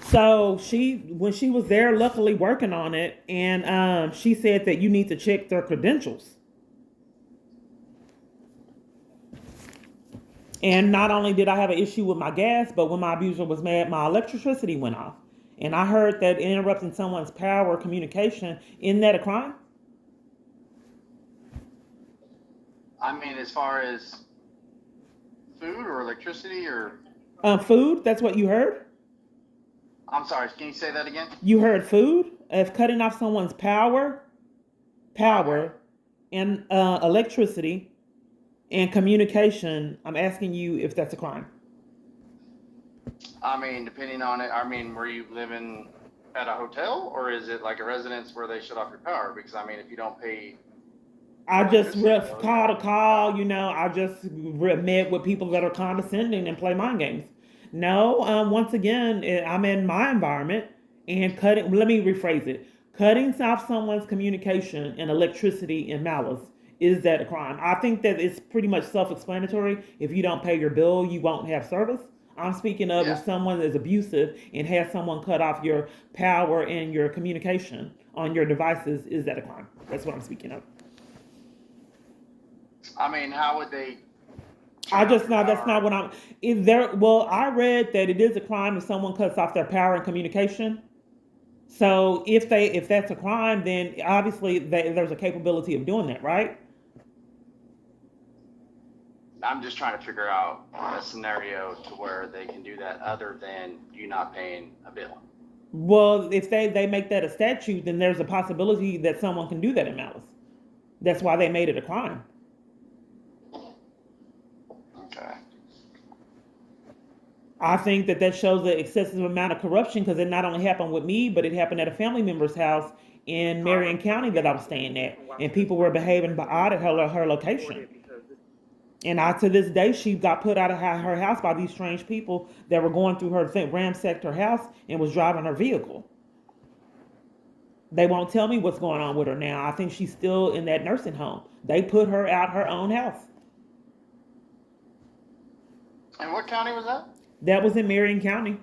So when she was there, luckily working on it, and she said that you need to check their credentials. And not only did I have an issue with my gas, but when my abuser was mad, my electricity went off. And I heard that interrupting someone's power or communication, isn't that a crime? I mean, as far as food or electricity or... Food, that's what you heard? I'm sorry, can you say that again? You heard food? If cutting off someone's power, and electricity and communication, I'm asking you if that's a crime. I mean, depending on it, I mean, were you living at a hotel or is it like a residence where they shut off your power? Because, I mean, if you don't pay... I just call to call, I just met with people that are condescending and play mind games. No, once again, I'm in my environment and let me rephrase it. Cutting off someone's communication and electricity and malice, is that a crime? I think that it's pretty much self-explanatory. If you don't pay your bill, you won't have service. I'm speaking of if someone is abusive and has someone cut off your power and your communication on your devices, is that a crime? That's what I'm speaking of. I mean, how would they... That's not what I'm... Is there... Well, I read that it is a crime if someone cuts off their power and communication. So if that's a crime, then obviously there's a capability of doing that, right? I'm just trying to figure out a scenario to where they can do that other than you not paying a bill. Well, if they make that a statute, then there's a possibility that someone can do that in malice. That's why they made it a crime. Okay. I think that shows an excessive amount of corruption because it not only happened with me, but it happened at a family member's house in Marion County that I was staying at, and people were behaving odd at her location. And to this day, she got put out of her house by these strange people that were going through her, ransacked her house and was driving her vehicle. They won't tell me what's going on with her now. I think she's still in that nursing home. They put her out her own house. And what county was that? That was in Marion County.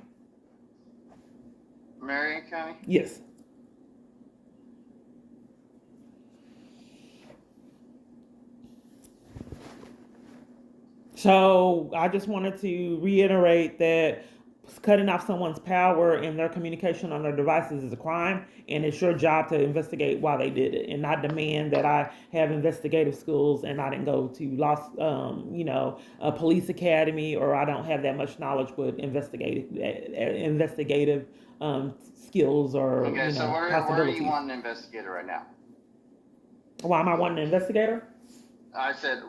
Marion County? Yes. So I just wanted to reiterate that cutting off someone's power and their communication on their devices is a crime, and it's your job to investigate why they did it, and not demand that I have investigative skills and I didn't go to a police academy, or I don't have that much knowledge with investigative skills or okay. So where are you wanting an investigator right now? Why am I wanting an investigator? I said,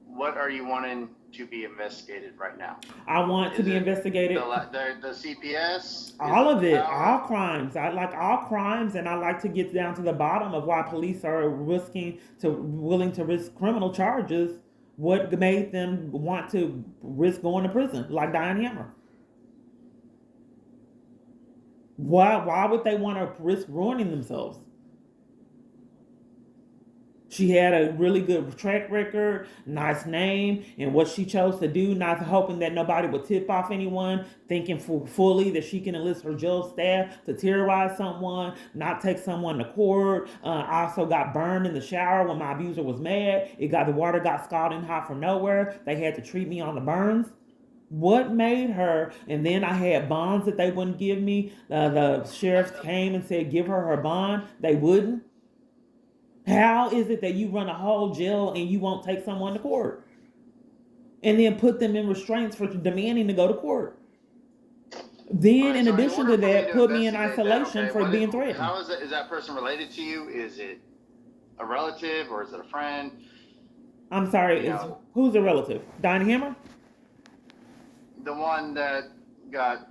what are you wanting to be investigated right now? I want to be investigated. The CPS? All of it. All crimes. I like all crimes, and I like to get down to the bottom of why police are willing to risk criminal charges. What made them want to risk going to prison, like Diane Hammer? Why would they want to risk ruining themselves? She had a really good track record, nice name, and what she chose to do, not hoping that nobody would tip off anyone, thinking fully that she can enlist her jail staff to terrorize someone, not take someone to court. I also got burned in the shower when my abuser was mad. The water got scalding hot from nowhere. They had to treat me on the burns. What made her? And then I had bonds that they wouldn't give me. The sheriff came and said, give her bond. They wouldn't. How is it that you run a whole jail and you won't take someone to court? And then put them in restraints for demanding to go to court. Then, in addition to that, put me in isolation for being threatened. How is it? Is that person related to you? Is it a relative or is it a friend? I'm sorry, who's a relative? Diane Hammer? The one that got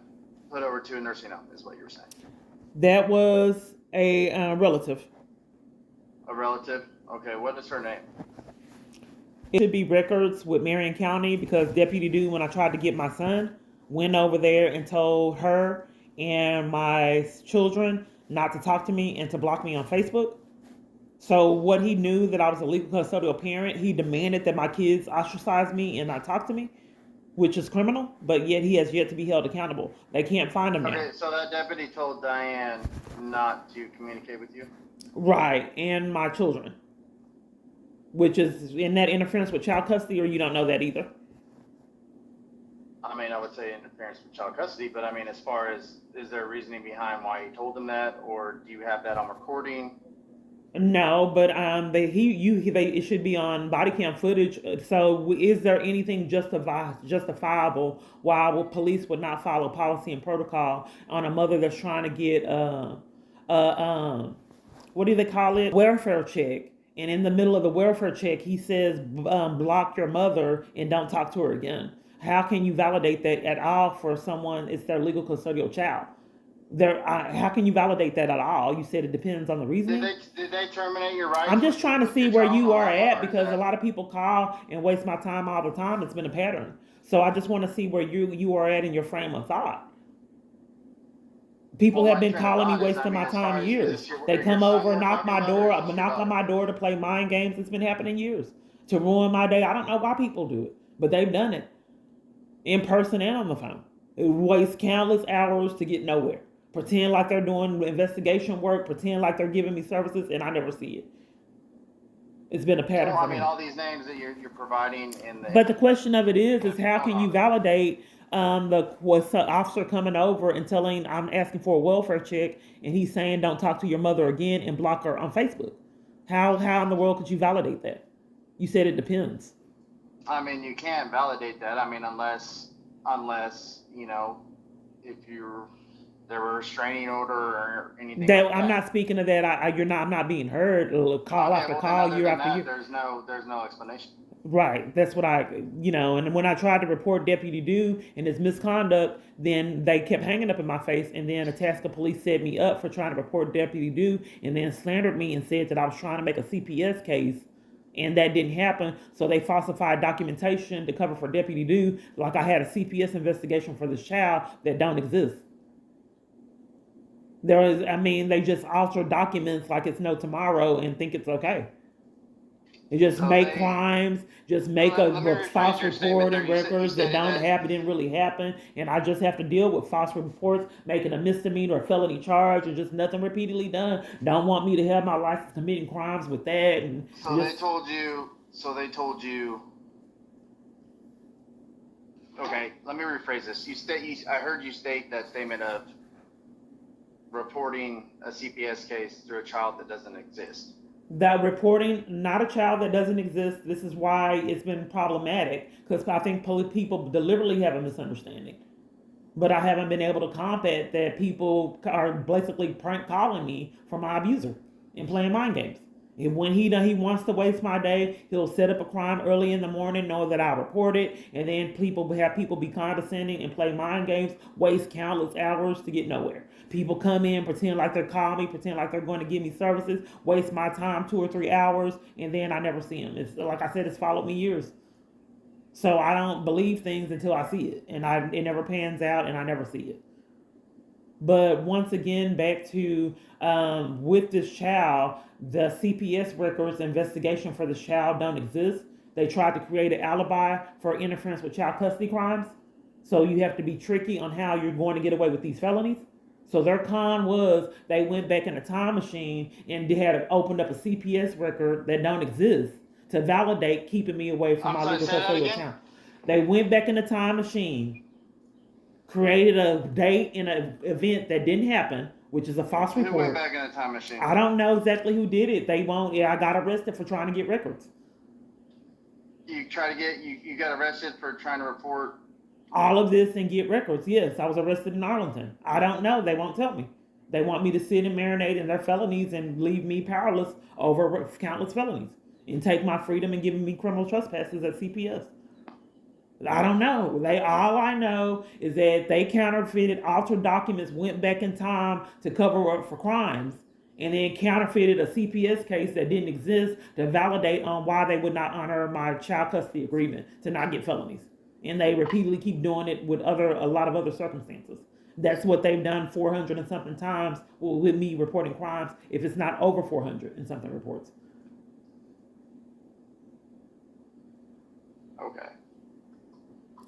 put over to a nursing home is what you were saying. That was a relative. A relative? Okay, what is her name? It should be records with Marion County, because Deputy Dew, when I tried to get my son, went over there and told her and my children not to talk to me and to block me on Facebook. So what he knew that I was a legal custodial parent, he demanded that my kids ostracize me and not talk to me. which is criminal, but yet he has yet to be held accountable. They can't find him now. Okay, so that deputy told Diane not to communicate with you? Right, and my children, which is in that interference with child custody, or you don't know that either? I mean, I would say interference with child custody, but I mean, as far as, is there reasoning behind why he told them that, or do you have that on recording? No, but it should be on body cam footage. So, is there anything justifiable why police would not follow policy and protocol on a mother that's trying to get what do they call it, welfare check? And in the middle of the welfare check, he says, "Block your mother and don't talk to her again." How can you validate that at all for someone? It's their legal custodial child. How can you validate that at all? You said it depends on the Did reasoning. they terminate your I'm rights just trying to with see your where child you on are that one, at or is because a that? lot of people call and waste my time all the time. It's been a pattern. So I just want to see where you are at in your frame of thought. People Well, have my been train of calling me thought is, I wasting mean, my as time far as, is years. this They your come son over, we're knock talking my about, or door, is this your knock on daughter? my door to play mind games. It's been happening years to ruin my day. I don't know why people do it, but they've done it in person and on the phone. It wastes countless hours to get nowhere. Pretend like they're doing investigation work, pretend like they're giving me services, and I never see it. It's been a So, pattern for I mean, me. all these names that you're providing in the But the question of it is what's how going can you on. validate the was officer coming over and telling I'm asking for a welfare check and he's saying don't talk to your mother again and block her on Facebook? How in the world could you validate that? You said it depends. I mean, you can't validate that. I mean, unless you know, if you're there were a restraining order or anything That like I'm that. not speaking of that. You're not. I'm not being heard. Call Okay, after well then, call, other year than after that, year. there's no explanation. Right. That's what and when I tried to report Deputy Do and his misconduct, then they kept hanging up in my face. And then a task of police set me up for trying to report Deputy Do and then slandered me and said that I was trying to make a CPS case. And that didn't happen. So they falsified documentation to cover for Deputy Do, like I had a CPS investigation for this child that don't exist. They just alter documents like it's no tomorrow and think it's okay. You just So make they crimes, just make let me rephrase false your statement report there. and records that You stated don't that. happen, didn't really happen, and I just have to deal with false reports, making a misdemeanor or felony charge, and just nothing repeatedly done. Don't want me to have my license committing crimes with that, and So they just told you. So they told you. Okay, let me rephrase this. I heard you state that statement of reporting a CPS case through a child that doesn't exist. that reporting not a child that doesn't exist. This is why it's been problematic because I think people deliberately have a misunderstanding. But I haven't been able to combat that people are basically prank calling me for my abuser and playing mind games. And when he wants to waste my day, he'll set up a crime early in the morning, know that I report it, and then people be condescending and play mind games, waste countless hours to get nowhere. People come in, pretend like they're calling me, pretend like they're going to give me services, waste my time 2 or 3 hours, and then I never see them. It's like I said, it's followed me years. So I don't believe things until I see it, and it never pans out, and I never see it. But once again, back to with this child, the CPS records investigation for this child don't exist. They tried to create an alibi for interference with child custody crimes. So you have to be tricky on how you're going to get away with these felonies. So their con was they went back in a time machine and they had opened up a CPS record that don't exist to validate keeping me away from I'm my sorry. legal Say that custodial again. child. They went back in the time machine, created a date in an event that didn't happen, which is a false Who went report. back in a time machine? I don't know exactly who did it. They won't. Yeah, I got arrested for trying to get records. You try to get you got arrested for trying to report. All of this and get records. Yes, I was arrested in Arlington. I don't know. They won't tell me. They want me to sit and marinate in their felonies and leave me powerless over countless felonies and take my freedom and giving me criminal trespasses at CPS. I don't know. All I know is that they counterfeited, altered documents, went back in time to cover up for crimes, and then counterfeited a CPS case that didn't exist to validate on why they would not honor my child custody agreement to not get felonies. And they repeatedly keep doing it with a lot of other circumstances. That's what they've done 400 and something times with me reporting crimes. If it's not over 400 and something reports. Okay.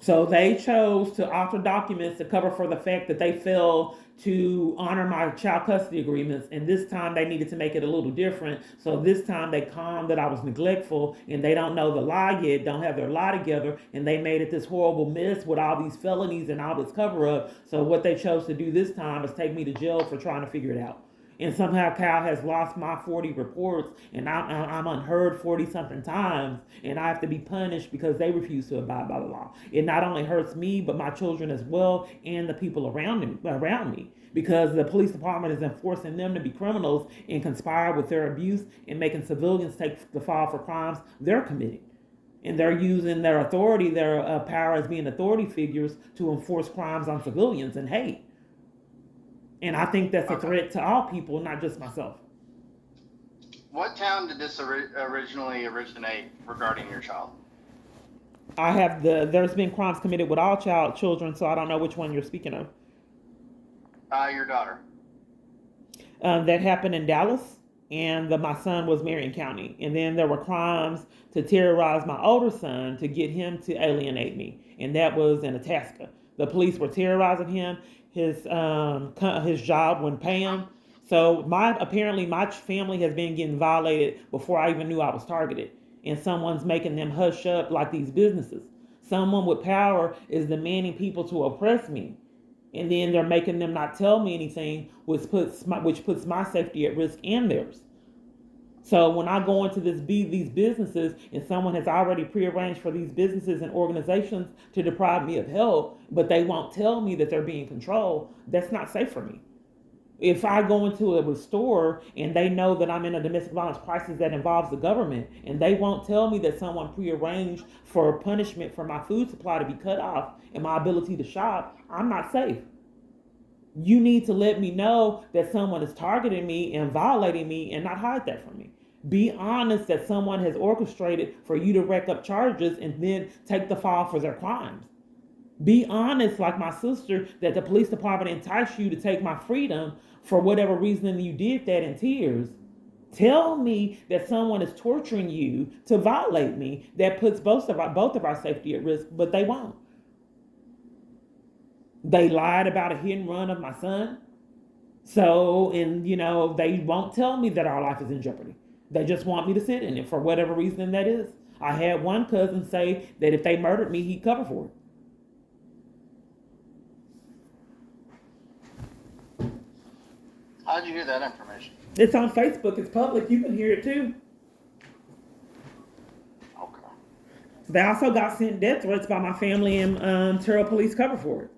So they chose to alter documents to cover for the fact that they failed to honor my child custody agreements. And this time they needed to make it a little different. So this time they calmed that I was neglectful and they don't know the lie yet, don't have their lie together. And they made it this horrible mess with all these felonies and all this cover up. So what they chose to do this time is take me to jail for trying to figure it out. And somehow Cal has lost my 40 reports, and I'm unheard 40 something times, and I have to be punished because they refuse to abide by the law. It not only hurts me, but my children as well, and the people around me, because the police department is enforcing them to be criminals and conspire with their abuse and making civilians take the fall for crimes they're committing. And they're using their authority, their power as being authority figures to enforce crimes on civilians and hate. And I think that's a threat to all people, not just myself. What town did this originally originate regarding your child? There's been crimes committed with all children, so I don't know which one you're speaking of. Your daughter. That happened in Dallas, and my son was Marion County. And then there were crimes to terrorize my older son to get him to alienate me, and that was in Itasca. The police were terrorizing him. His job wouldn't pay him. So apparently my family has been getting violated before I even knew I was targeted. And someone's making them hush up like these businesses. Someone with power is demanding people to oppress me. And then they're making them not tell me anything, which puts my safety at risk and theirs. So when I go into these businesses and someone has already prearranged for these businesses and organizations to deprive me of help, but they won't tell me that they're being controlled, that's not safe for me. If I go into a store and they know that I'm in a domestic violence crisis that involves the government, and they won't tell me that someone prearranged for punishment for my food supply to be cut off and my ability to shop, I'm not safe. You need to let me know that someone is targeting me and violating me and not hide that from me. Be honest that someone has orchestrated for you to rack up charges and then take the fall for their crimes. Be honest, like my sister, that the police department enticed you to take my freedom for whatever reason you did that in tears. Tell me that someone is torturing you to violate me. That puts both of our safety at risk, but they won't. They lied about a hit and run of my son. So, and they won't tell me that our life is in jeopardy. They just want me to sit in it for whatever reason that is. I had one cousin say that if they murdered me, he'd cover for it. How'd you hear that information? It's on Facebook. It's public. You can hear it too. Okay. They also got sent death threats by my family, and Terrell police cover for it.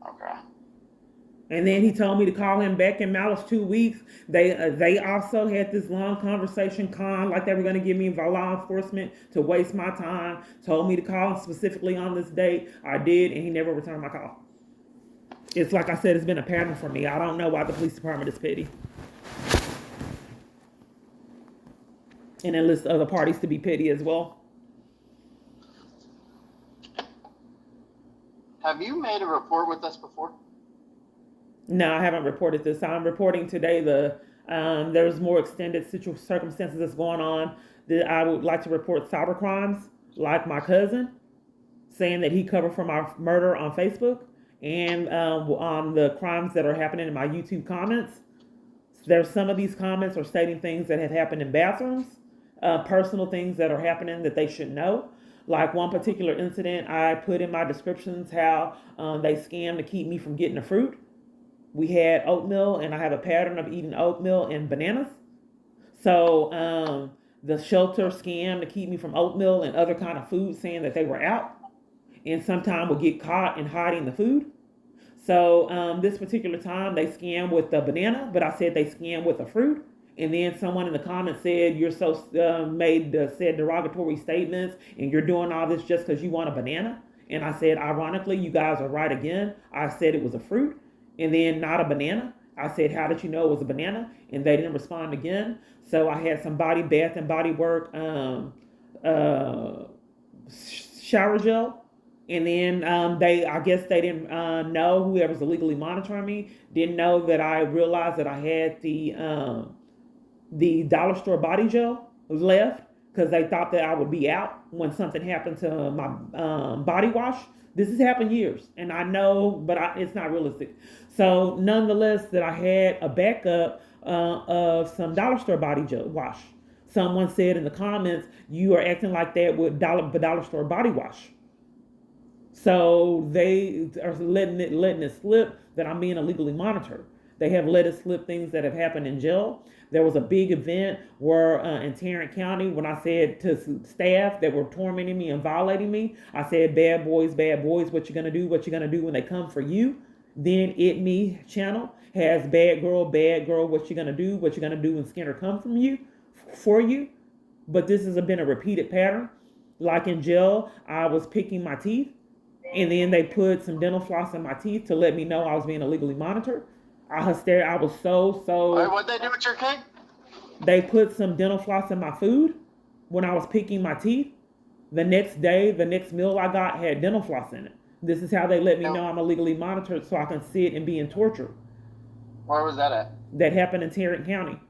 Okay. And then he told me to call him back in Malice 2 weeks. They also had this long conversation, like they were going to give me law enforcement to waste my time. Told me to call him specifically on this date. I did, and he never returned my call. It's like I said, it's been a pattern for me. I don't know why the police department is petty. And it lists other parties to be petty as well. Have you made a report with us before? No, I haven't reported this. I'm reporting today there's more extended circumstances that's going on that I would like to report cyber crimes, like my cousin saying that he covered for my murder on Facebook, and on the crimes that are happening in my YouTube comments. There's some of these comments are stating things that have happened in bathrooms, personal things that are happening that they should know. Like one particular incident, I put in my descriptions how they scam to keep me from getting the fruit. We had oatmeal, and I have a pattern of eating oatmeal and bananas. So the shelter scammed to keep me from oatmeal and other kind of food, saying that they were out, and sometimes would get caught in hiding the food. So this particular time they scammed with the banana, but I said they scammed with the fruit. And then someone in the comments said, you're so said derogatory statements, and you're doing all this just because you want a banana. And I said, ironically, you guys are right again. I said it was a fruit and then not a banana. I said, how did you know it was a banana? And they didn't respond again. So I had some Bath and Body Work shower gel. And then I guess they didn't know, whoever's illegally monitoring me, didn't know that I realized that I had the dollar store body gel left. because they thought that I would be out when something happened to my body wash. This has happened years, and I know, but it's not realistic. So, nonetheless, that I had a backup of some dollar store body wash. Someone said in the comments, "You are acting like that with dollar store body wash." So they are letting it slip that I'm being illegally monitored. They have let it slip things that have happened in jail. There was a big event where in Tarrant County, when I said to staff that were tormenting me and violating me, I said, bad boys, what you gonna do? What you gonna do when they come for you? Then Me channel has bad girl, what you gonna do? What you gonna do when Skinner come from you, for you? But this has been a repeated pattern. Like in jail, I was picking my teeth, and then they put some dental floss in my teeth to let me know I was being illegally monitored. I was so. What'd they do with your cake? They put some dental floss in my food when I was picking my teeth. The next day, the next meal I got had dental floss in it. This is how they let me know I'm illegally monitored, so I can sit and be in torture. Where was that at? That happened in Tarrant County.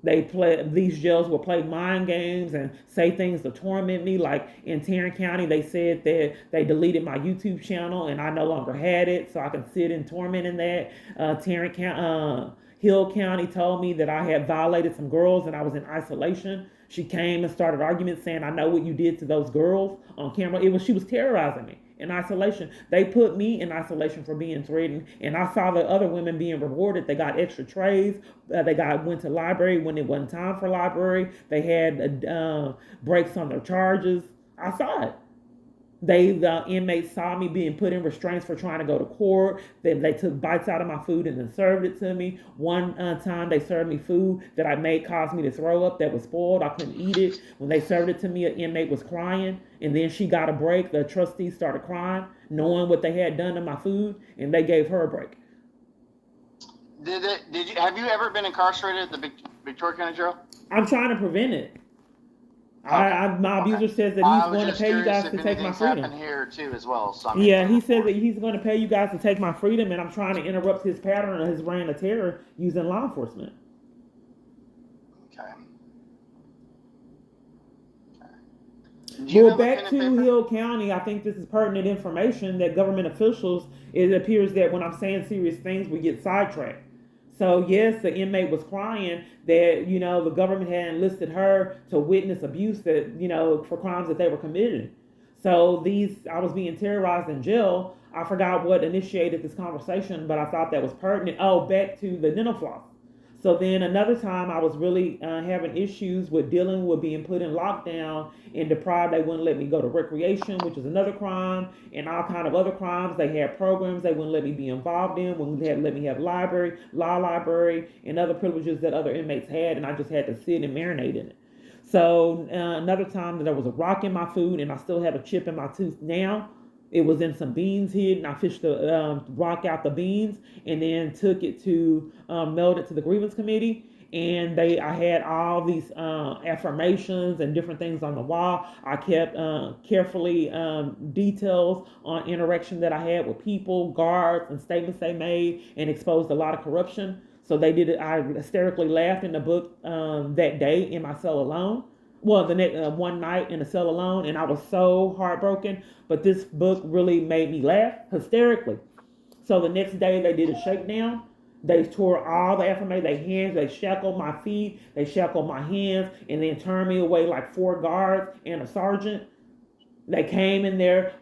These jails will play mind games and say things to torment me. Like in Tarrant County, they said that they deleted my YouTube channel and I no longer had it, so I can sit in torment in that. Tarrant County, Hill County told me that I had violated some girls and I was in isolation. She came and started arguments saying, "I know what you did to those girls on camera." She was terrorizing me in isolation. They put me in isolation for being threatened, and I saw the other women being rewarded. They got extra trays. Went to library when it wasn't time for library. They had breaks on their charges. I saw it. The inmates saw me being put in restraints for trying to go to court. They took bites out of my food and then served it to me. One time they served me food that I made caused me to throw up that was spoiled. I couldn't eat it. When they served it to me, an inmate was crying, and then she got a break. The trustees started crying, knowing what they had done to my food, and they gave her a break. Have you ever been incarcerated at the Victoria County Jail? I'm trying to prevent it. Okay. My abuser says that he's going to pay you guys to take my freedom. Happened here too, as well. So yeah, he says that he's going to pay you guys to take my freedom, and I'm trying to interrupt his pattern of his reign of terror using law enforcement. Okay. Well, back to Hill County, I think this is pertinent information that government officials, it appears that when I'm saying serious things, we get sidetracked. So yes, the inmate was crying that, the government had enlisted her to witness abuse that, for crimes that they were committing. So I was being terrorized in jail. I forgot what initiated this conversation, but I thought that was pertinent. Oh, back to the dental floss. So then another time I was really having issues with dealing with being put in lockdown and deprived. They wouldn't let me go to recreation, which is another crime, and all kind of other crimes. They had programs they wouldn't let me be involved in, wouldn't let me have law library, and other privileges that other inmates had, and I just had to sit and marinate in it. So another time that there was a rock in my food, and I still have a chip in my tooth now. It was in some beans hidden. I fished the rock out the beans and then took it to mailed it to the grievance committee. And I had all these affirmations and different things on the wall. I kept carefully details on interaction that I had with people, guards, and statements they made, and exposed a lot of corruption. So they did it. I hysterically laughed in the book that day in my cell alone. Well, the next one night in the cell alone, and I was so heartbroken. But this book really made me laugh hysterically. So the next day they did a shakedown. They tore all the affirmation, they shackled my feet, they shackled my hands, and then turned me away like 4 guards and a sergeant. They came in there,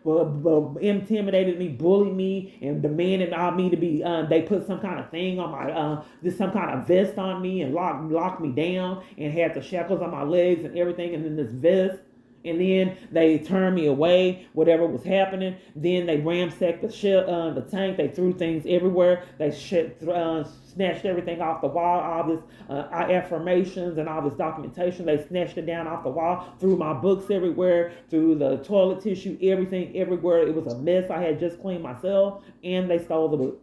intimidated me, bullied me, and demanded me to be. They put some kind of thing on my, some kind of vest on me, and locked me down, and had the shackles on my legs and everything, and then this vest. And then they turned me away, whatever was happening. Then they ransacked the tank. They threw things everywhere. They snatched everything off the wall, all this affirmations and all this documentation. They snatched it down off the wall, threw my books everywhere, threw the toilet tissue, everything everywhere. It was a mess. I had just cleaned myself, and they stole the book.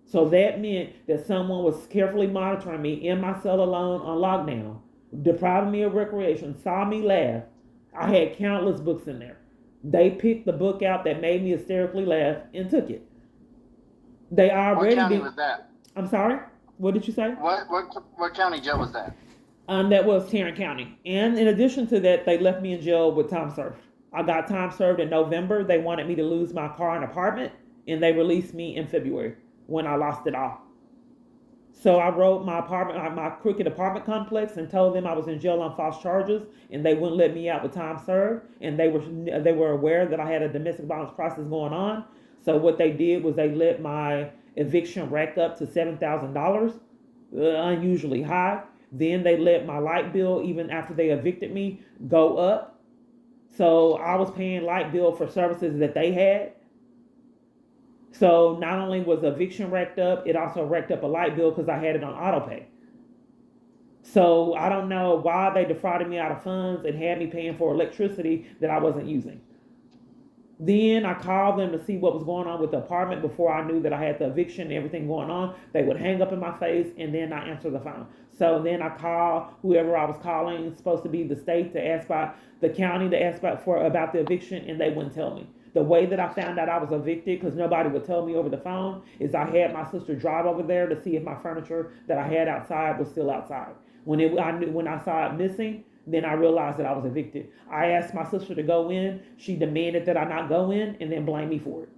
So that meant that someone was carefully monitoring me in my cell alone on lockdown, depriving me of recreation, saw me laugh. I had countless books in there. They picked the book out that made me hysterically laugh and took it. They already. What county was that? I'm sorry? What did you say? What county jail was that? That was Tarrant County. And in addition to that, they left me in jail with time served. I got time served in November. They wanted me to lose my car and apartment, and they released me in February when I lost it all. So I wrote my apartment, my crooked apartment complex, and told them I was in jail on false charges, and they wouldn't let me out with time served. And they were aware that I had a domestic violence crisis going on. So what they did was they let my eviction rack up to $7,000, unusually high. Then they let my light bill, even after they evicted me, go up. So I was paying light bill for services that they had. So not only was eviction racked up, it also racked up a light bill because I had it on auto pay. So I don't know why they defrauded me out of funds and had me paying for electricity that I wasn't using. Then I called them to see what was going on with the apartment before I knew that I had the eviction and everything going on. They would hang up in my face and then not answer the phone. So then I called whoever I was calling, it's supposed to be the state, to ask about the county, to ask about the eviction, and they wouldn't tell me. The way that I found out I was evicted, because nobody would tell me over the phone, is I had my sister drive over there to see if my furniture that I had outside was still outside. When I saw it missing, then I realized that I was evicted. I asked my sister to go in. She demanded that I not go in and then blamed me for it.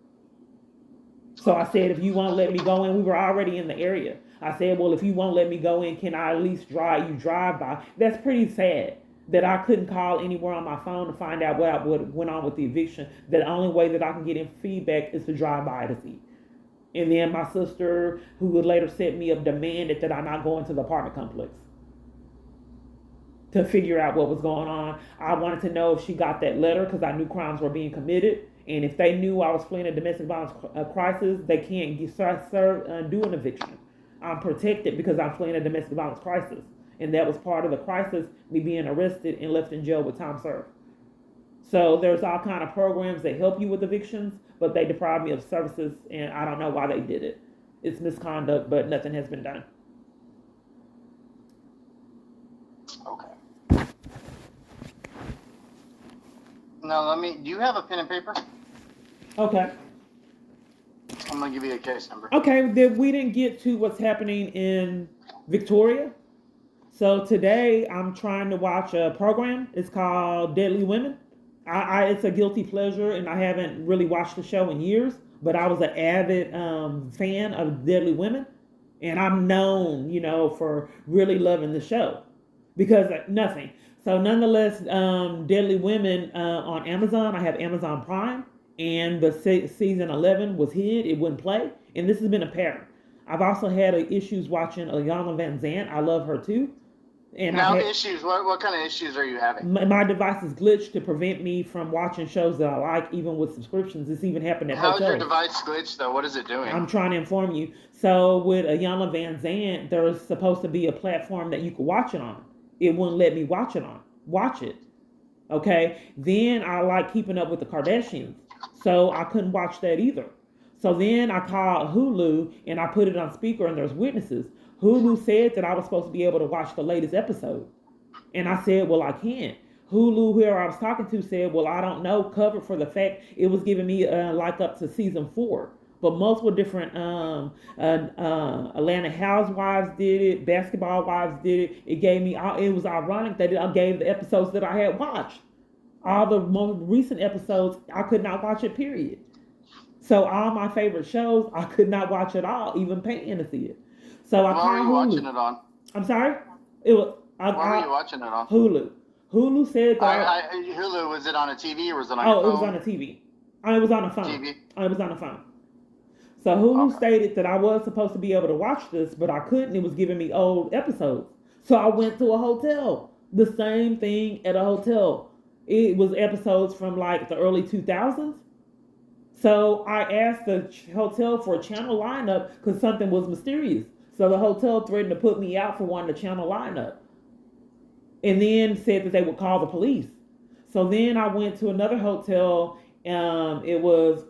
So I said, if you won't let me go in, we were already in the area. I said, well, if you won't let me go in, can I at least drive by? That's pretty sad that I couldn't call anywhere on my phone to find out what went on with the eviction. The only way that I can get in feedback is to drive by to see. And then my sister, who would later set me up, demanded that I not go into the apartment complex to figure out what was going on. I wanted to know if she got that letter because I knew crimes were being committed. And if they knew I was fleeing a domestic violence crisis, they can't do an eviction. I'm protected because I'm fleeing a domestic violence crisis. And that was part of the crisis, me being arrested and left in jail with time served. So there's all kind of programs that help you with evictions, but they deprived me of services, and I don't know why they did it. It's misconduct, but nothing has been done. Okay. Now do you have a pen and paper? Okay. I'm going to give you a case number. Okay, then we didn't get to what's happening in Victoria. So today I'm trying to watch a program. It's called Deadly Women. It's a guilty pleasure, and I haven't really watched the show in years, but I was an avid fan of Deadly Women, and I'm known, for really loving the show because nothing. So nonetheless, Deadly Women on Amazon. I have Amazon Prime, and the season 11 was hid. It wouldn't play, and this has been a pattern. I've also had issues watching Iyanla Van Zant. I love her too. And now, issues. What kind of issues are you having? My device is glitched to prevent me from watching shows that I like, even with subscriptions. This even happened at hotels. How's your device glitched, though? What is it doing? I'm trying to inform you. So with Iyanla Van Zant, there's supposed to be a platform that you could watch it on. It wouldn't let me watch it. Okay? Then I like Keeping Up with the Kardashians. So I couldn't watch that either. So then I called Hulu, and I put it on speaker, and there's witnesses. Hulu said that I was supposed to be able to watch the latest episode. And I said, well, I can't. Hulu, whoever I was talking to, said, well, I don't know, covered for the fact it was giving me like up to season 4. But multiple different Atlanta Housewives did it, Basketball Wives did it. It was ironic that I gave the episodes that I had watched. All the most recent episodes, I could not watch it, period. So all my favorite shows, I could not watch at all, even paying to see it. So I called Hulu. What were you watching it on? I'm sorry? What were you watching it on? Hulu. Hulu said that. Hulu, was it on a TV or was it on your phone? It was on a TV. It was on a phone. TV? It was on a phone. So Hulu stated that I was supposed to be able to watch this, but I couldn't. It was giving me old episodes. So I went to a hotel. The same thing at a hotel. It was episodes from like the early 2000s. So I asked the hotel for a channel lineup because something was mysterious. So the hotel threatened to put me out for wanting to channel lineup. And then said that they would call the police. So then I went to another hotel. It was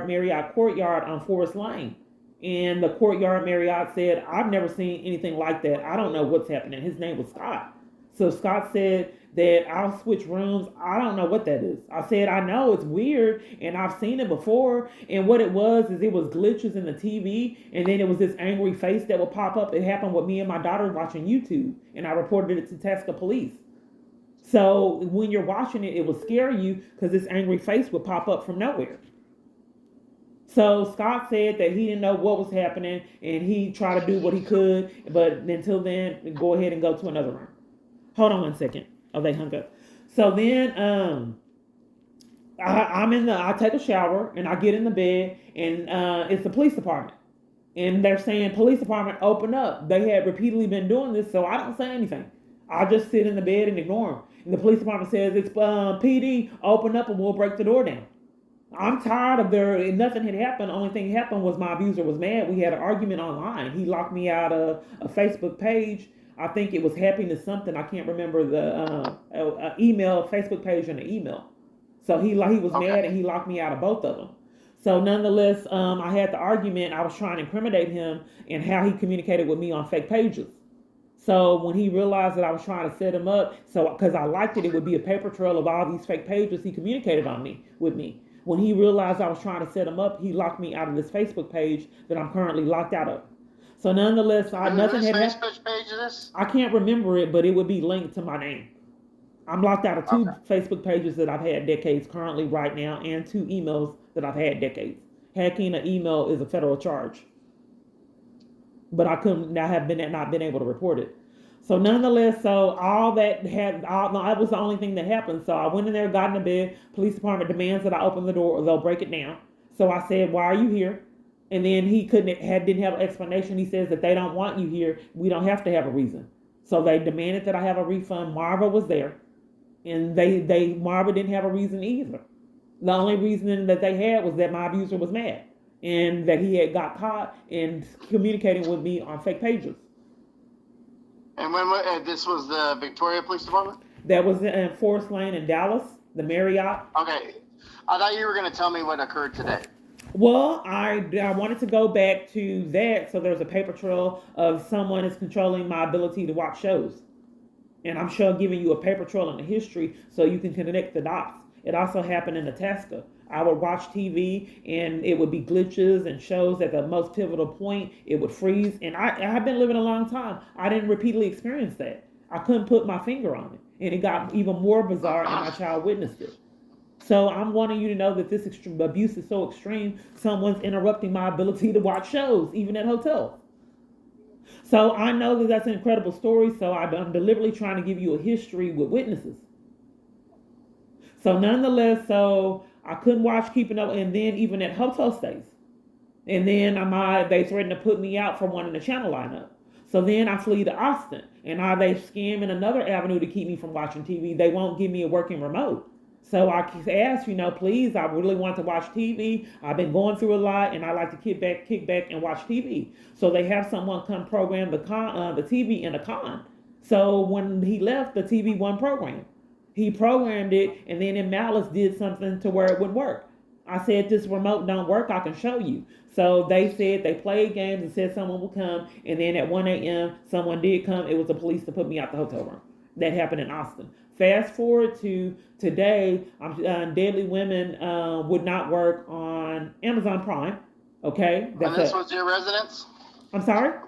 Marriott Courtyard on Forest Lane. And the Courtyard Marriott said, I've never seen anything like that. I don't know what's happening. His name was Scott. So Scott said that I'll switch rooms. I don't know what that is. I said, I know it's weird and I've seen it before. And what it was is it was glitches in the TV, and then it was this angry face that would pop up. It happened with me and my daughter watching YouTube, and I reported it to Tasca police. So when you're watching it, it will scare you because this angry face would pop up from nowhere. So Scott said that he didn't know what was happening and he tried to do what he could, but until then, go ahead and go to another room. Hold on 1 second. Oh, they hung up. So then, I take a shower and I get in the bed, and it's the police department, and they're saying, police department, open up. They had repeatedly been doing this, so I don't say anything. I just sit in the bed and ignore them. And the police department says, it's PD, open up and we'll break the door down. I'm tired of nothing had happened. The only thing happened was my abuser was mad. We had an argument online. He locked me out of a Facebook page. I think it was happiness something. I can't remember the email, Facebook page, and the email. So he was mad and he locked me out of both of them. So nonetheless, I had the argument. I was trying to incriminate him and how he communicated with me on fake pages. So when he realized that I was trying to set him up, so because I liked it would be a paper trail of all these fake pages he communicated with me. When he realized I was trying to set him up, he locked me out of this Facebook page that I'm currently locked out of. So nonetheless, nothing had happened. Facebook page is this? I can't remember it, but it would be linked to my name. I'm locked out of 2 Facebook pages that I've had decades currently right now, and 2 emails that I've had decades. Hacking an email is a federal charge, but I have not been able to report it. So nonetheless, so that was the only thing that happened. So I went in there, got in the bed. Police department demands that I open the door or they'll break it down. So I said, why are you here? And then he didn't have an explanation. He says that they don't want you here. We don't have to have a reason. So they demanded that I have a refund. Marva was there, and Marva didn't have a reason either. The only reason that they had was that my abuser was mad and that he had got caught in communicating with me on fake pages. And when this was the Victoria Police Department? That was in Forest Lane in Dallas, the Marriott. Okay. I thought you were going to tell me what occurred today. Well, I wanted to go back to that. So there's a paper trail of someone is controlling my ability to watch shows. And I'm sure giving you a paper trail in the history so you can connect the dots. It also happened in Itasca. I would watch TV and it would be glitches and shows at the most pivotal point. It would freeze. And I have been living a long time. I didn't repeatedly experience that. I couldn't put my finger on it. And it got even more bizarre and my child witnessed it. So I'm wanting you to know that this abuse is so extreme, someone's interrupting my ability to watch shows, even at hotels. So I know that that's an incredible story. So I'm deliberately trying to give you a history with witnesses. So nonetheless, I couldn't watch Keeping Up, and then even at hotel stays. And then they threatened to put me out for wanting the channel lineup. So then I flee to Austin, and they scam in another avenue to keep me from watching TV. They won't give me a working remote. So I asked, please, I really want to watch TV. I've been going through a lot, and I like to kick back and watch TV. So they have someone come program the TV in a con. So when he left, the TV won program. He programmed it, and then in malice did something to where it would work. I said, this remote don't work, I can show you. So they said they played games and said someone would come, and then at 1 a.m., someone did come. It was the police to put me out the hotel room. That happened in Austin. Fast forward to today, Deadly Women would not work on Amazon Prime, okay? And this was your residence? I'm sorry?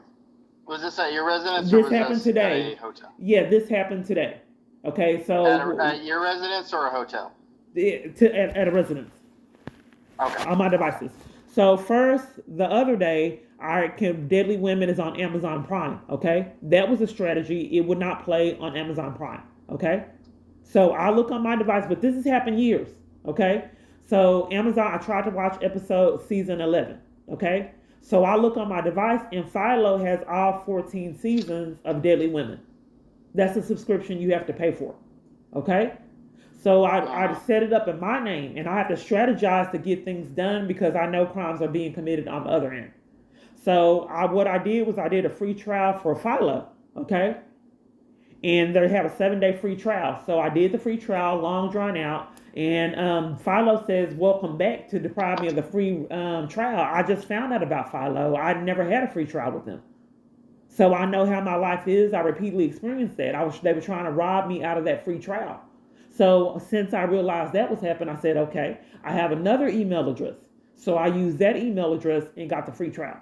Was this at your residence? This happened today. At a hotel? Yeah, this happened today. Okay, so at your residence or a hotel? At a residence. Okay. On my devices. So first, the other day, Deadly Women is on Amazon Prime. Okay, that was a strategy. It would not play on Amazon Prime. Okay, so I look on my device, but this has happened years. Okay, so Amazon, I tried to watch season 11. Okay, so I look on my device, and Philo has all 14 seasons of Deadly Women. That's a subscription you have to pay for. Okay? So I set it up in my name, and I have to strategize to get things done because I know crimes are being committed on the other end. So what I did was I did a free trial for Philo. Okay? And they have a 7-day free trial. So I did the free trial, long drawn out. And Philo says, welcome back to deprive me of the free trial. I just found out about Philo. I never had a free trial with them. So I know how my life is. I repeatedly experienced that. They were trying to rob me out of that free trial. So since I realized that was happening, I said, okay, I have another email address. So I used that email address and got the free trial.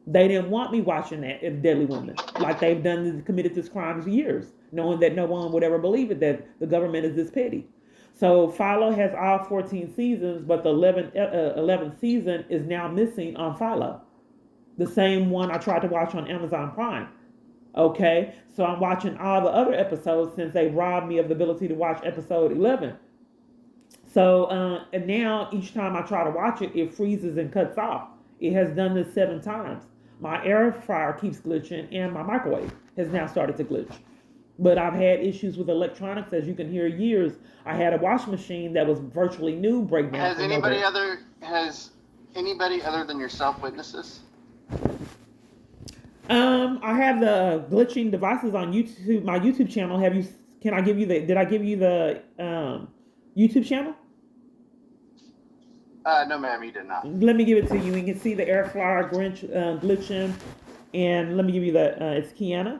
They didn't want me watching that in Deadly Women, like they've done committed this crime for years, knowing that no one would ever believe it that the government is this petty. So Philo has all 14 seasons, but the 11th season is now missing on Philo, the same one I tried to watch on Amazon Prime. Okay, so I'm watching all the other episodes since they robbed me of the ability to watch episode 11. So, and now each time I try to watch it, it freezes and cuts off. It has done this 7 times. My air fryer keeps glitching, and my microwave has now started to glitch. But I've had issues with electronics, as you can hear. Years. I had a washing machine that was virtually new break down Has from anybody nowhere. other than yourself witnessed this? I have the glitching devices on YouTube. My YouTube channel. Have you? Can I give you the? Did I give you the YouTube channel? No, ma'am, you did not. Let me give it to you. You can see the air fryer glitching, and let me give you the. It's Kiana.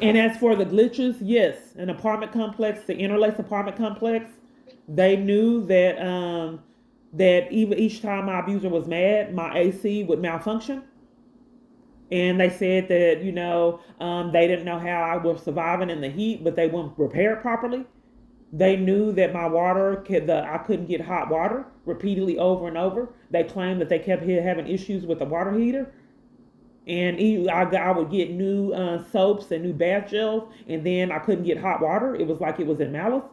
And as for the glitches, yes, an apartment complex, the Interlace apartment complex, they knew that even each time my abuser was mad, my AC would malfunction. And they said that they didn't know how I was surviving in the heat, but they wouldn't repair it properly. They knew that my I couldn't get hot water repeatedly over and over. They claimed that they kept having issues with the water heater. And I would get new soaps and new bath gels, and then I couldn't get hot water. It was like it was in malice.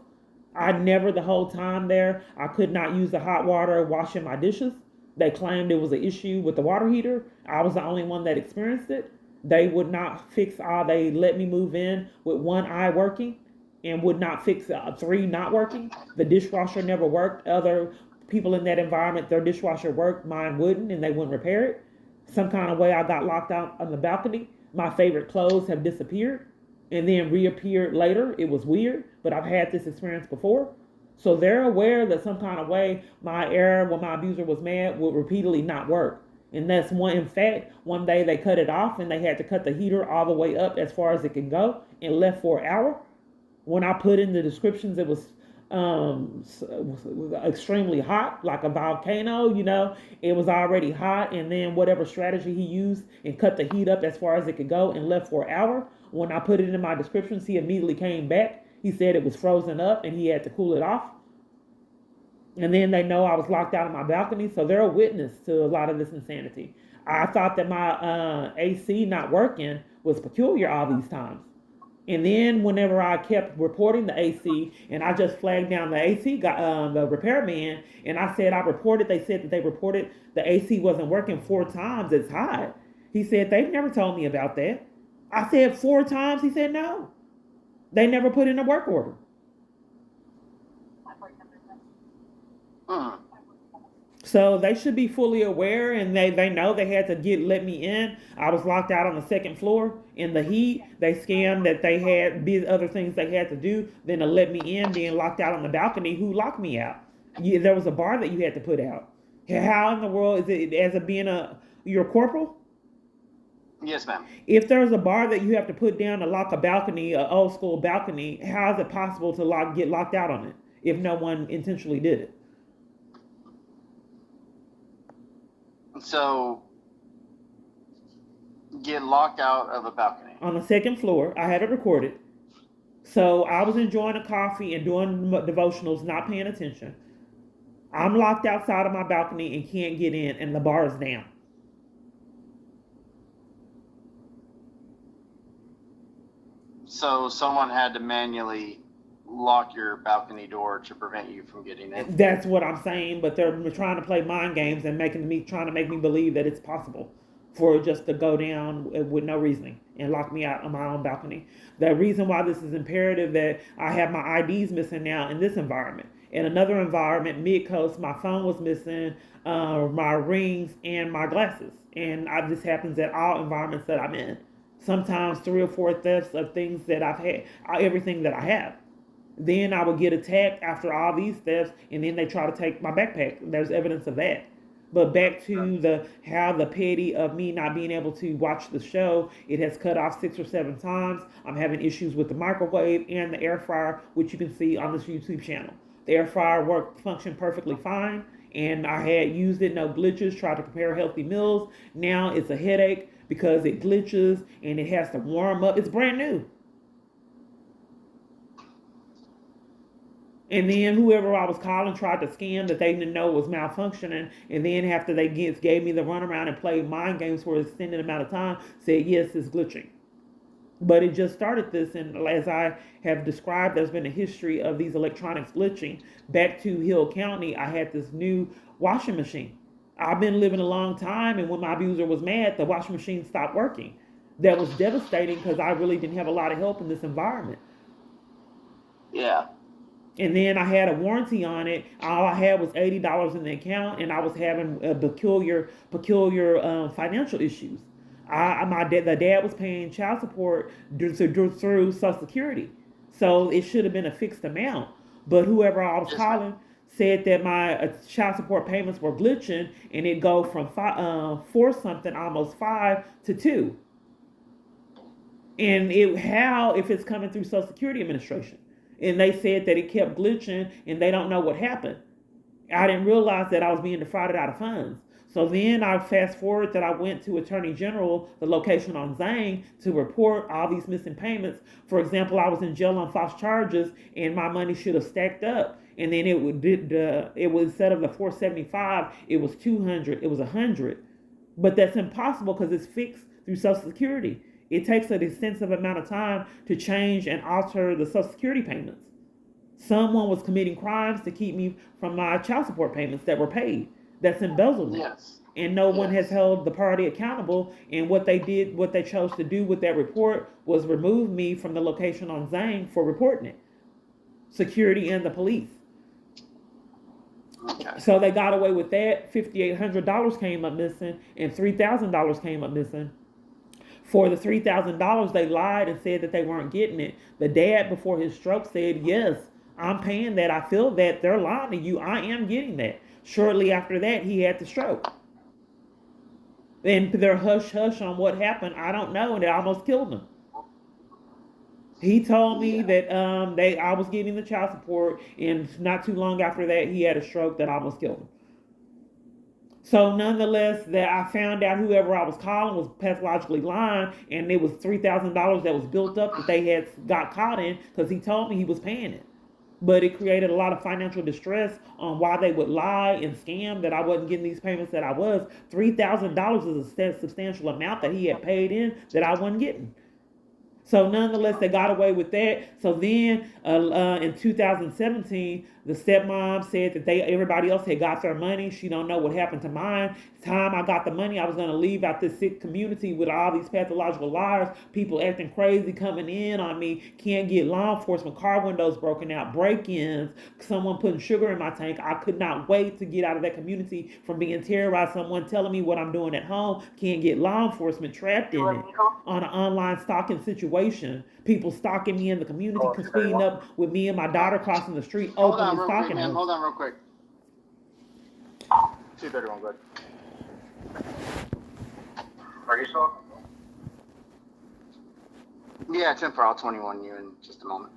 I never, the whole time there, I could not use the hot water washing my dishes. They claimed it was an issue with the water heater. I was the only one that experienced it. They would not fix all. They let me move in with one eye working and would not fix three not working. The dishwasher never worked. Other people in that environment, their dishwasher worked, mine wouldn't, and they wouldn't repair it. Some kind of way I got locked out on the balcony. My favorite clothes have disappeared and then reappeared later. It was weird, but I've had this experience before. So they're aware that some kind of way my air when my abuser was mad would repeatedly not work. And that's one, in fact, one day they cut it off and they had to cut the heater all the way up as far as it can go and left for an hour. When I put in the descriptions, it was extremely hot, like a volcano. It was already hot, and then whatever strategy he used and cut the heat up as far as it could go and left for an hour. When I put it in my descriptions, he immediately came back. He said it was frozen up and he had to cool it off. And then they know I was locked out on my balcony, so they're a witness to a lot of this insanity. I thought that my AC not working was peculiar all these times. And then whenever I kept reporting the AC, and I just flagged down the AC, the repairman, and I said they said that they reported the AC wasn't working 4 times as high. He said, they've never told me about that. I said 4 times? He said, no. They never put in a work order. So they should be fully aware, and they know they had to let me in. I was locked out on the second floor in the heat. They scammed that they had other things they had to do, then to let me in, being locked out on the balcony. Who locked me out? There was a bar that you had to put out. How in the world is it, as a being you're a corporal? Yes, ma'am. If there's a bar that you have to put down to lock a balcony, an old school balcony, how is it possible to get locked out on it if no one intentionally did it? So, get locked out of a balcony. On the second floor. I had it recorded. So I was enjoying a coffee and doing devotionals, not paying attention. I'm locked outside of my balcony and can't get in, and the bar is down. So someone had to manually lock your balcony door to prevent you from getting in. That's what I'm saying, but they're trying to play mind games and trying to make me believe that it's possible for it just to go down with no reasoning and lock me out on my own balcony. The reason why this is imperative that I have my IDs missing now in this environment. In another environment, mid-coast, my phone was missing, my rings, and my glasses. And this happens at all environments that I'm in. Sometimes 3 or 4 thefts of things that I've had, everything that I have. Then I would get attacked after all these thefts, and then they try to take my backpack. There's evidence of that. But back to the how the petty of me not being able to watch the show, it has cut off 6 or 7 times. I'm having issues with the microwave and the air fryer, which you can see on this YouTube channel. The air fryer functioned perfectly fine, and I had used it, no glitches, tried to prepare healthy meals. Now it's a headache because it glitches and it has to warm up. It's brand new. And then whoever I was calling tried to scam that they didn't know was malfunctioning. And then after they gave me the runaround and played mind games for an extended amount of time, said, yes, it's glitching. But it just started this, and as I have described, there's been a history of these electronics glitching. Back to Hill County, I had this new washing machine. I've been living a long time, and when my abuser was mad, the washing machine stopped working. That was devastating because I really didn't have a lot of help in this environment. Yeah. And then I had a warranty on it. All I had was $80 in the account, and I was having peculiar financial issues. The dad was paying child support through Social Security, so it should have been a fixed amount. But whoever I was calling said that my child support payments were glitching, and it go from four something, almost 5 to 2. And if it's coming through Social Security Administration. And they said that it kept glitching and they don't know what happened. I didn't realize that I was being defrauded out of funds. So then I fast forward that I went to Attorney General, the location on Zang, to report all these missing payments. For example, I was in jail on false charges and my money should have stacked up. And then it was instead of the 475, it was 200, it was 100. But that's impossible because it's fixed through Social Security. It takes an extensive amount of time to change and alter the Social Security payments. Someone was committing crimes to keep me from my child support payments that were paid. That's embezzlement. Yes. And no one has held the party accountable. And what they chose to do with that report was remove me from the location on Zang for reporting it. Security and the police. Okay. So they got away with that. $5,800 came up missing and $3,000 came up missing. For the $3,000, they lied and said that they weren't getting it. The dad, before his stroke, said, yes, I'm paying that. I feel that. They're lying to you. I am getting that. Shortly after that, he had the stroke. And they're hush-hush on what happened. I don't know, and it almost killed him. He told me that I was getting the child support, and not too long after that, he had a stroke that almost killed him. So nonetheless, that I found out whoever I was calling was pathologically lying, and it was $3,000 that was built up that they had got caught in because he told me he was paying it. But it created a lot of financial distress on why they would lie and scam that I wasn't getting these payments that I was. $3,000 is a substantial amount that he had paid in that I wasn't getting. So nonetheless, they got away with that. So then in 2017, the stepmom said that everybody else had got their money. She don't know what happened to mine. Time I got the money, I was going to leave out this sick community with all these pathological liars, people acting crazy, coming in on me, can't get law enforcement, car windows broken out, break-ins, someone putting sugar in my tank. I could not wait to get out of that community from being terrorized, someone telling me what I'm doing at home, can't get law enforcement, trapped in it on an online stalking situation. People stalking me in the community, speeding up with me and my daughter crossing the street, openly stalking us. Hold on real quick. 231, good. Are you still? Yeah, 10 for all 21 you in just a moment.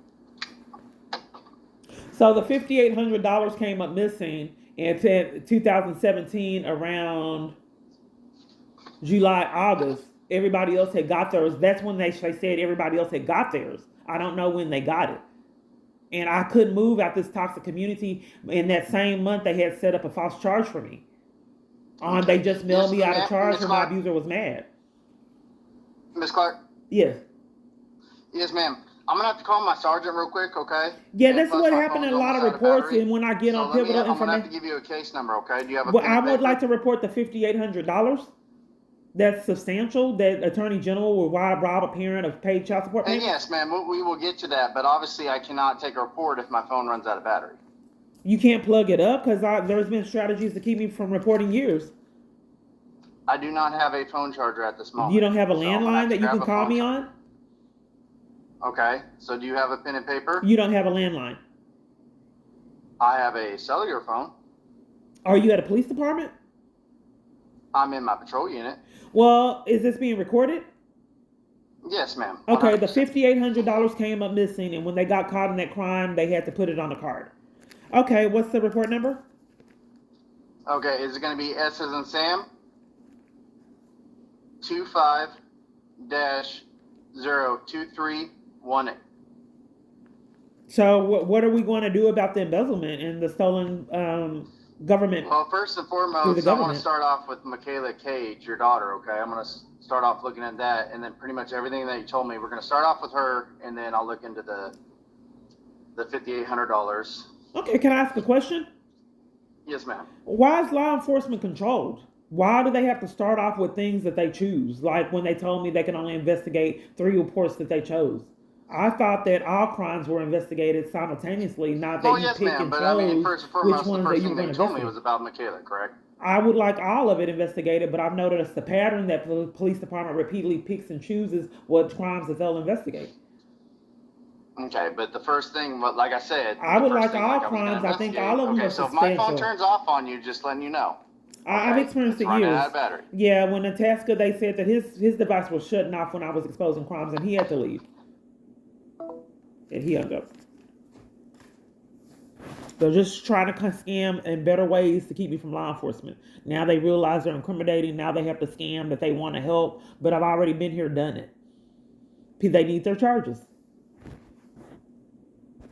So the $5,800 came up missing in 2017 around July, August. Everybody else had got theirs. That's when they said everybody else had got theirs. I don't know when they got it. And I couldn't move out this toxic community. In that same month, they had set up a false charge for me. They just mailed me out a charge when my abuser was mad. Miss Clark? Yes. Yes, ma'am. I'm going to have to call my sergeant real quick, okay? Yeah, that's what happened in a lot of reports. And when I get on pivotal information. I'm going to have to give you a case number, okay? Do you have a Well, I would like to report the $5,800. That's substantial, that Attorney General will rob a parent of paid child support payments? Yes, ma'am. We will get to that, but obviously I cannot take a report if my phone runs out of battery. You can't plug it up? Because there's been strategies to keep me from reporting years. I do not have a phone charger at this moment. You don't have a landline that you can call me on? Okay. So do you have a pen and paper? You don't have a landline? I have a cellular phone. Are you at a police department? I'm in my patrol unit. Well, is this being recorded? Yes, ma'am. Okay, 100%. the $5,800 came up missing, and when they got caught in that crime, they had to put it on the card. Okay, what's the report number? Okay, is it going to be S as in Sam? 25-02318. So, what are we going to do about the embezzlement and the stolen government Well, first and through the foremost, I want to government? start off with Michaela Cage, your daughter, okay? I'm going to start off looking at that, and then pretty much everything that you told me, we're going to start off with her, and then I'll look into the $5,800. Okay, can I ask a question? Yes, ma'am. Why is law enforcement controlled? Why do they have to start off with things that they choose? Like when they told me they can only investigate 3 reports that they chose. I thought that all crimes were investigated simultaneously, not that Well, you yes, pick ma'am, and but I mean, chose first and which foremost, the ones that first you thing were that going you to told me investigate. was about Michaela, correct? I would like all of it investigated, but I've noticed the pattern that the police department repeatedly picks and chooses what crimes that they'll investigate. Okay, but the first thing, like I said, I the would first like thing all like I was going to crimes. I think investigate. all of them Okay, are so if my phone substantial. turns off on you, just letting you know. I've Okay, experienced it's it running years. out of battery. Yeah, when Itasca, they said that his device was shutting off when I was exposing crimes, and he had to leave. And he hung up. They're just trying to scam in better ways to keep me from law enforcement. Now they realize they're incriminating. Now they have to scam that they want to help, but I've already been here, done it. They need their charges.